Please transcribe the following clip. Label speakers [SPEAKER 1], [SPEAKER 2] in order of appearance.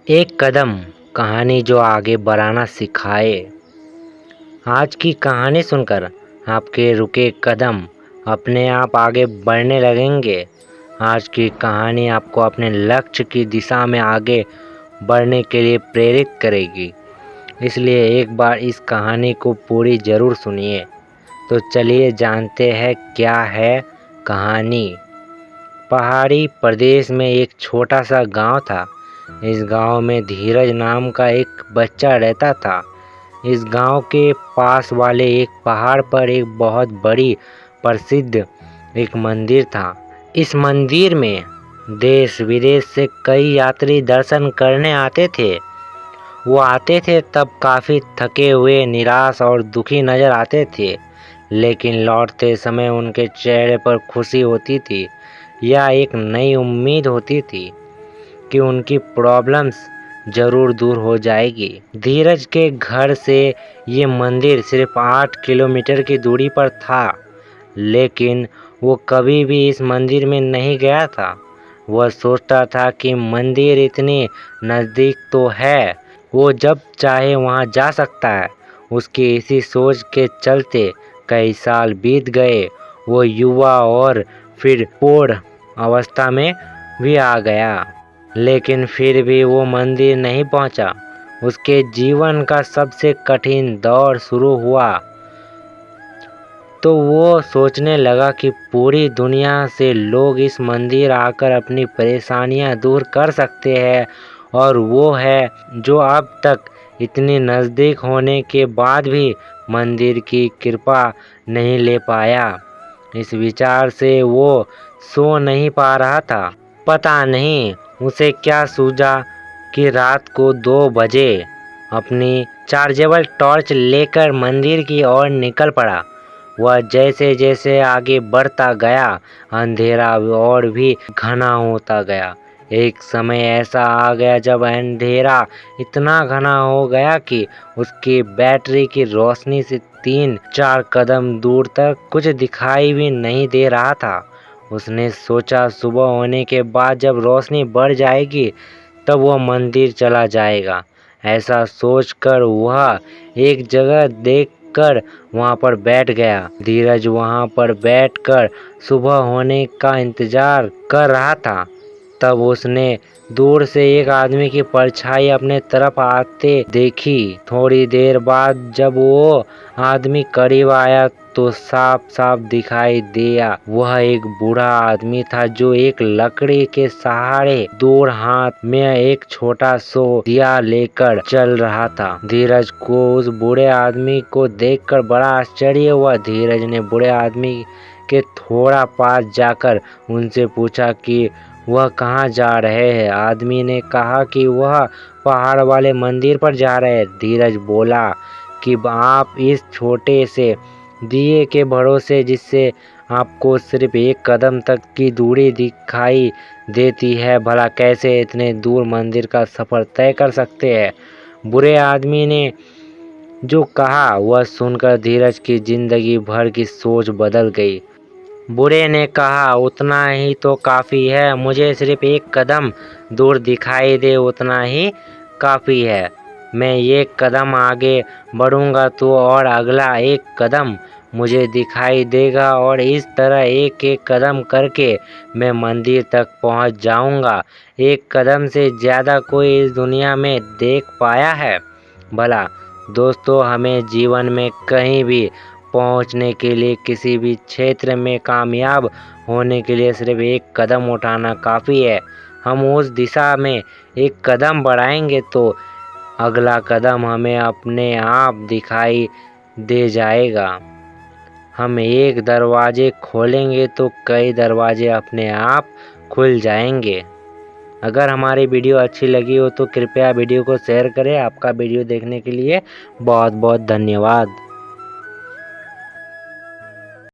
[SPEAKER 1] एक कदम कहानी जो आगे बढ़ाना सिखाए। आज की कहानी सुनकर आपके रुके कदम अपने आप आगे बढ़ने लगेंगे। आज की कहानी आपको अपने लक्ष्य की दिशा में आगे बढ़ने के लिए प्रेरित करेगी। इसलिए एक बार इस कहानी को पूरी ज़रूर सुनिए। तो चलिए जानते हैं क्या है कहानी। पहाड़ी प्रदेश में एक छोटा सा गांव था। इस गांव में धीरज नाम का एक बच्चा रहता था। इस गांव के पास वाले एक पहाड़ पर एक बहुत बड़ी प्रसिद्ध एक मंदिर था। इस मंदिर में देश विदेश से कई यात्री दर्शन करने आते थे। वो आते थे तब काफ़ी थके हुए, निराश और दुखी नजर आते थे, लेकिन लौटते समय उनके चेहरे पर खुशी होती थी। यह एक नई उम्मीद होती थी कि उनकी प्रॉब्लम्स ज़रूर दूर हो जाएगी। धीरज के घर से ये मंदिर सिर्फ 8 किलोमीटर की दूरी पर था, लेकिन वो कभी भी इस मंदिर में नहीं गया था। वह सोचता था कि मंदिर इतनी नज़दीक तो है, वो जब चाहे वहाँ जा सकता है। उसकी इसी सोच के चलते कई साल बीत गए। वो युवा और फिर प्रौढ़ अवस्था में भी आ गया, लेकिन फिर भी वो मंदिर नहीं पहुंचा। उसके जीवन का सबसे कठिन दौर शुरू हुआ। तो वो सोचने लगा कि पूरी दुनिया से लोग इस मंदिर आकर अपनी परेशानियां दूर कर सकते हैं, और वो है जो अब तक इतनी नज़दीक होने के बाद भी मंदिर की कृपा नहीं ले पाया। इस विचार से वो सो नहीं पा रहा था। पता नहीं उसे क्या सूझा कि रात को 2 बजे अपनी चार्जेबल टॉर्च लेकर मंदिर की ओर निकल पड़ा। वह जैसे जैसे आगे बढ़ता गया, अंधेरा और भी घना होता गया। एक समय ऐसा आ गया जब अंधेरा इतना घना हो गया कि उसकी बैटरी की रोशनी से 3-4 कदम दूर तक कुछ दिखाई भी नहीं दे रहा था। उसने सोचा सुबह होने के बाद जब रोशनी बढ़ जाएगी तब वह मंदिर चला जाएगा। ऐसा सोचकर वह एक जगह देखकर वहां पर बैठ गया। धीरज वहां पर बैठकर सुबह होने का इंतजार कर रहा था। तब उसने दूर से एक आदमी की परछाई अपने तरफ आते देखी। थोड़ी देर बाद जब वो आदमी करीब आया तो साफ साफ दिखाई दिया। वह एक बूढ़ा आदमी था जो एक लकड़ी के सहारे दूर हाथ में एक छोटा सा दिया लेकर चल रहा था। धीरज को उस बूढ़े आदमी को देखकर बड़ा आश्चर्य हुआ। धीरज ने बूढ़े आदमी के थोड़ा पास जाकर उनसे पूछा कि वह कहाँ जा रहे हैं। आदमी ने कहा कि वह पहाड़ वाले मंदिर पर जा रहे हैं। धीरज बोला कि आप इस छोटे से दिए के भरोसे, जिससे आपको सिर्फ 1 कदम तक की दूरी दिखाई देती है, भला कैसे इतने दूर मंदिर का सफ़र तय कर सकते हैं। बुरे आदमी ने जो कहा वह सुनकर धीरज की जिंदगी भर की सोच बदल गई। बुरे ने कहा, उतना ही तो काफ़ी है, मुझे सिर्फ 1 कदम दूर दिखाई दे उतना ही काफ़ी है। मैं 1 कदम आगे बढ़ूंगा तो और अगला 1 कदम मुझे दिखाई देगा, और इस तरह एक एक कदम करके मैं मंदिर तक पहुंच जाऊंगा। 1 कदम से ज़्यादा कोई इस दुनिया में देख पाया है। भला दोस्तों, हमें जीवन में कहीं भी पहुंचने के लिए, किसी भी क्षेत्र में कामयाब होने के लिए सिर्फ 1 कदम उठाना काफ़ी है। हम उस दिशा में 1 कदम बढ़ाएंगे तो अगला कदम हमें अपने आप दिखाई दे जाएगा। हम एक दरवाजे खोलेंगे तो कई दरवाजे अपने आप खुल जाएंगे। अगर हमारी वीडियो अच्छी लगी हो तो कृपया वीडियो को शेयर करें। आपका वीडियो देखने के लिए बहुत बहुत धन्यवाद।